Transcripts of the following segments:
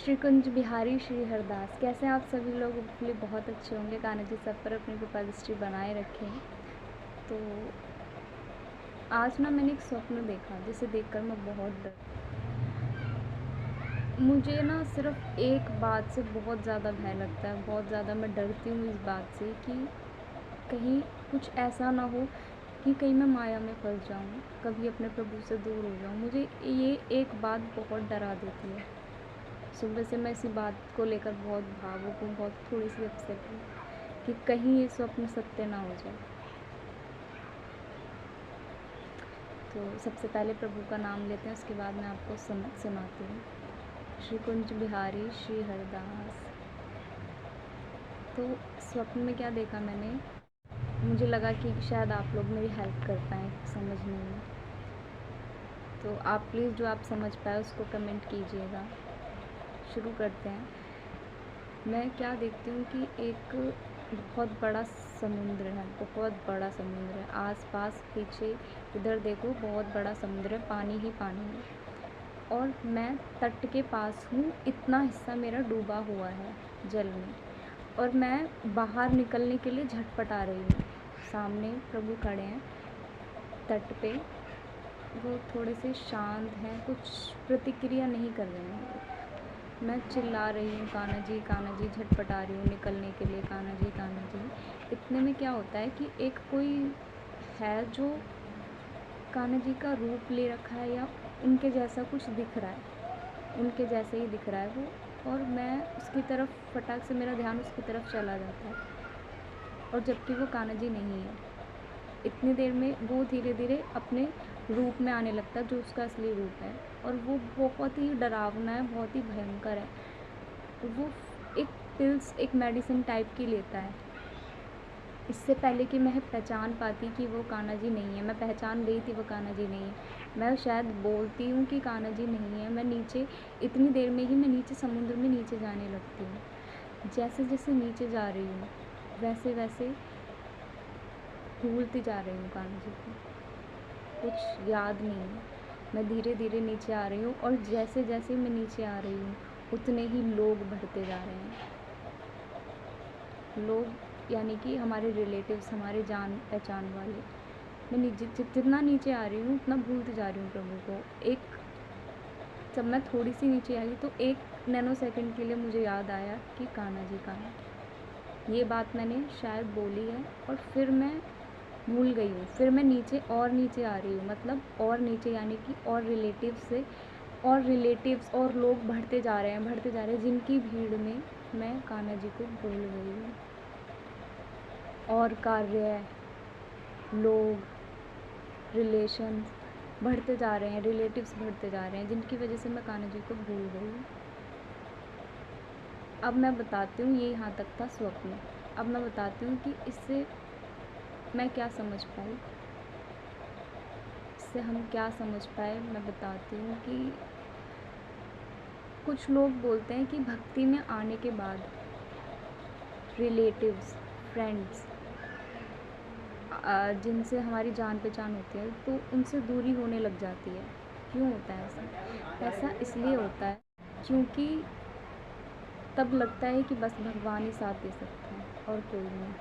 श्री कुंज बिहारी श्री हरदास। कैसे हैं आप सभी लोग? होपफुली बहुत अच्छे होंगे। कान्हा जी सब पर अपनी कृपा दृष्टि बनाए रखें। तो आज ना मैंने एक स्वप्न देखा जिसे देखकर मैं बहुत डर, मुझे ना सिर्फ एक बात से बहुत ज़्यादा भय लगता है, बहुत ज़्यादा मैं डरती हूँ इस बात से कि कहीं कुछ ऐसा ना हो कि कहीं मैं माया में फंस जाऊँ, कभी अपने प्रभु से दूर हो जाऊँ। मुझे ये एक बात बहुत डरा देती है। सुबह से मैं इसी बात को लेकर बहुत भावुक हूँ, बहुत थोड़ी सी अपसेट हूँ कि कहीं ये स्वप्न सत्य ना हो जाए। तो सबसे पहले प्रभु का नाम लेते हैं, उसके बाद मैं आपको सुनाती हूँ। श्री कुंज बिहारी श्री हरदास। तो स्वप्न में क्या देखा मैंने, मुझे लगा कि शायद आप लोग मेरी हेल्प कर पाएँ समझने में। तो आप प्लीज़ जो आप समझ पाए उसको कमेंट कीजिएगा। शुरू करते हैं। मैं क्या देखती हूँ कि एक बहुत बड़ा समुद्र है, बहुत बड़ा समुद्र है। आस-पास पीछे इधर देखो बहुत बड़ा समुद्र है, पानी ही पानी है। और मैं तट के पास हूँ, इतना हिस्सा मेरा डूबा हुआ है जल में। और मैं बाहर निकलने के लिए झटपटा रही हूँ। सामने प्रभु खड़े हैं तट पे, वो थोड़े से शांत हैं, कुछ प्रतिक्रिया नहीं कर रहे हैं। मैं चिल्ला रही हूँ कान्हा जी, झटपटा रही हूँ निकलने के लिए, कान्हा जी। इतने में क्या होता है कि एक कोई है जो कान्हा जी का रूप ले रखा है या उनके जैसा कुछ दिख रहा है, उनके जैसे ही दिख रहा है वो। और मैं उसकी तरफ फटाक से, मेरा ध्यान उसकी तरफ चला जाता है, और जबकि वो कान्हा जी नहीं है। इतनी देर में वो धीरे धीरे अपने रूप में आने लगता है, जो उसका असली रूप है। और वो बहुत ही डरावना है, बहुत ही भयंकर है। वो एक पिल्स, एक मेडिसिन टाइप की लेता है। इससे पहले कि मैं पहचान पाती कि वो कान्हा जी नहीं है, मैं पहचान गई थी वो कान्हा जी नहीं है। मैं शायद बोलती हूँ कि कान्हा जी नहीं है। मैं नीचे, इतनी देर में ही मैं नीचे समुद्र में नीचे जाने लगती हूँ। जैसे जैसे नीचे जा रही हूँ वैसे वैसे भूलती जा रही हूँ कान्हा जी को, कुछ याद नहीं है। मैं धीरे धीरे नीचे आ रही हूँ, और जैसे जैसे मैं नीचे आ रही हूँ उतने ही लोग बढ़ते जा रहे हैं। लोग यानी कि हमारे रिलेटिव्स, हमारे जान पहचान वाले। मैं जितना नीचे आ रही हूँ उतना भूलती जा रही हूँ प्रभु को। जब मैं थोड़ी सी नीचे आई तो एक नैनो सेकंड के लिए मुझे याद आया कि कान्हा जी कहाँ है। ये बात मैंने शायद बोली है, और फिर मैं भूल गई हूँ। फिर मैं नीचे और नीचे आ रही हूँ, मतलब और नीचे, यानी कि और रिलेटिव्स और लोग बढ़ते जा रहे हैं, जिनकी भीड़ में मैं कान्हा जी को भूल गई हूँ। और कार्य, लोग, रिलेशंस बढ़ते जा रहे हैं, रिलेटिव्स बढ़ते जा रहे हैं, जिनकी वजह से मैं कान्हा जी को भूल गई हूँ। अब मैं बताती हूँ, ये यहाँ तक था स्वप्न। अब मैं बताती हूँ कि इससे मैं क्या समझ पाई, इससे हम क्या समझ पाए। मैं बताती हूँ कि कुछ लोग बोलते हैं कि भक्ति में आने के बाद रिलेटिव्स, फ्रेंड्स, जिनसे हमारी जान पहचान होती है, तो उनसे दूरी होने लग जाती है। क्यों होता है ऐसा? ऐसा इसलिए होता है क्योंकि तब लगता है कि बस भगवान ही साथ दे सकते हैं और कोई नहीं।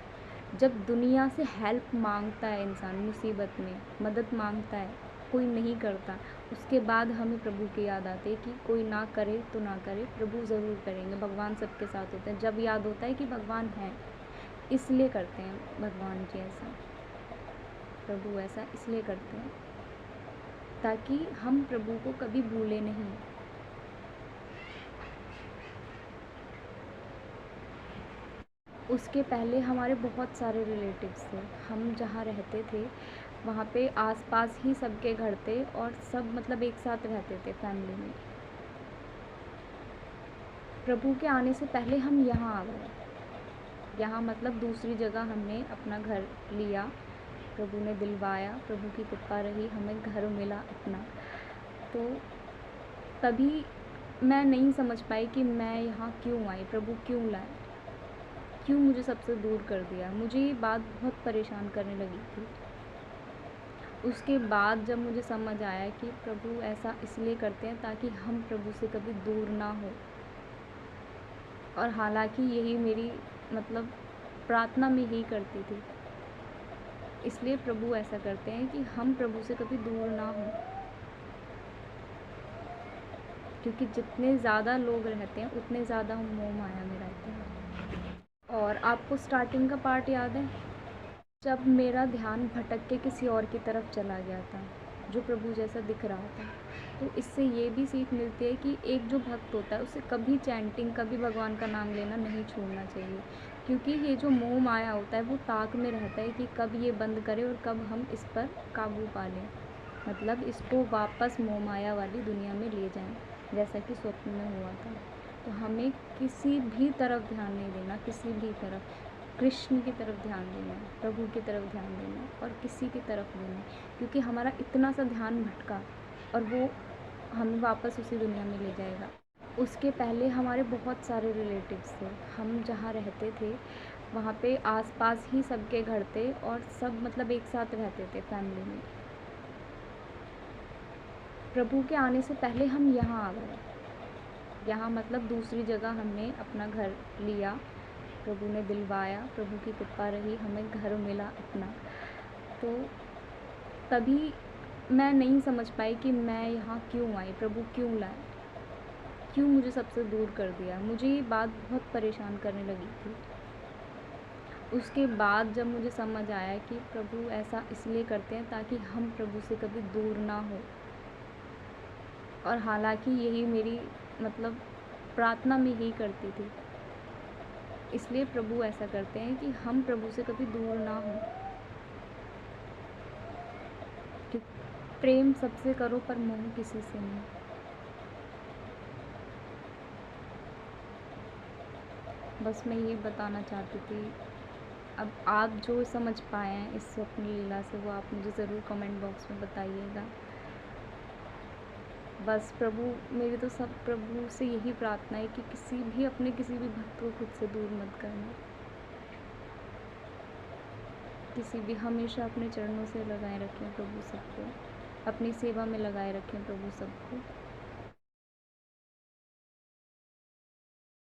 जब दुनिया से हेल्प मांगता है इंसान, मुसीबत में मदद मांगता है, कोई नहीं करता, उसके बाद हमें प्रभु की याद आती है कि कोई ना करे तो ना करे, प्रभु ज़रूर करेंगे, भगवान सबके साथ होते हैं। जब याद होता है कि भगवान है, इसलिए करते हैं भगवान जी ऐसा, प्रभु ऐसा इसलिए करते हैं ताकि हम प्रभु को कभी भूले नहीं। उसके पहले हमारे बहुत सारे रिलेटिव्स थे। हम जहाँ रहते थे वहाँ पे आसपास ही सबके घर थे, और सब मतलब एक साथ रहते थे फैमिली में। प्रभु के आने से पहले हम यहाँ आ गए। यहाँ मतलब दूसरी जगह हमने अपना घर लिया, प्रभु ने दिलवाया, प्रभु की कृपा रही, हमें घर मिला अपना। तो तभी मैं नहीं समझ पाई कि मैं यहाँ क्यों आई, प्रभु क्यों लाए, क्यों मुझे सबसे दूर कर दिया। मुझे ये बात बहुत परेशान करने लगी थी। उसके बाद जब मुझे समझ आया कि प्रभु ऐसा इसलिए करते हैं ताकि हम प्रभु से कभी दूर ना हो, और हालांकि यही मेरी मतलब प्रार्थना में ही करती थी। इसलिए प्रभु ऐसा करते हैं कि हम प्रभु से कभी दूर ना हों, क्योंकि जितने ज़्यादा लोग रहते हैं उतने ज़्यादा हम मोह माया में रहते हैं। और आपको स्टार्टिंग का पार्ट याद है, जब मेरा ध्यान भटक के किसी और की तरफ चला गया था जो प्रभु जैसा दिख रहा था। तो इससे ये भी सीख मिलती है कि एक जो भक्त होता है उसे कभी चैंटिंग, कभी भगवान का नाम लेना नहीं छोड़ना चाहिए, क्योंकि ये जो मोह माया होता है वो ताक में रहता है कि कब ये बंद करें और कब हम इस पर काबू पा लें, मतलब इसको वापस मोह माया वाली दुनिया में ले जाएं, जैसा कि स्वप्न में हुआ था। तो हमें किसी भी तरफ ध्यान नहीं देना, किसी भी तरफ, कृष्ण की तरफ ध्यान देना है, प्रभु की तरफ ध्यान देना है और किसी की तरफ नहीं है, क्योंकि हमारा इतना सा ध्यान भटका और वो हमें वापस उसी दुनिया में ले जाएगा। उसके पहले हमारे बहुत सारे रिलेटिव्स थे, हम जहाँ रहते थे वहाँ पे आसपास ही सबके घर थे और सब मतलब एक साथ रहते थे फैमिली में। प्रभु के आने से पहले हम यहाँ आ गए, यहाँ मतलब दूसरी जगह हमने अपना घर लिया, प्रभु ने दिलवाया, प्रभु की कृपा रही, हमें घर मिला अपना। तो तभी मैं नहीं समझ पाई कि मैं यहाँ क्यों आई, प्रभु क्यों लाए, क्यों मुझे सबसे दूर कर दिया। मुझे ये बात बहुत परेशान करने लगी थी। उसके बाद जब मुझे समझ आया कि प्रभु ऐसा इसलिए करते हैं ताकि हम प्रभु से कभी दूर ना हो, और हालांकि यही मेरी मतलब प्रार्थना में ही करती थी। इसलिए प्रभु ऐसा करते हैं कि हम प्रभु से कभी दूर ना हों, कि प्रेम सबसे करो पर मोह किसी से नहीं। बस मैं ये बताना चाहती थी। अब आप जो समझ पाए हैं इस स्वप्न लीला से वो आप मुझे ज़रूर कमेंट बॉक्स में बताइएगा। बस प्रभु, मेरी तो सब प्रभु से यही प्रार्थना है कि किसी भी भक्त को खुद से दूर मत करना, हमेशा अपने चरणों से लगाए रखें प्रभु सबको, अपनी सेवा में लगाए रखें प्रभु सबको।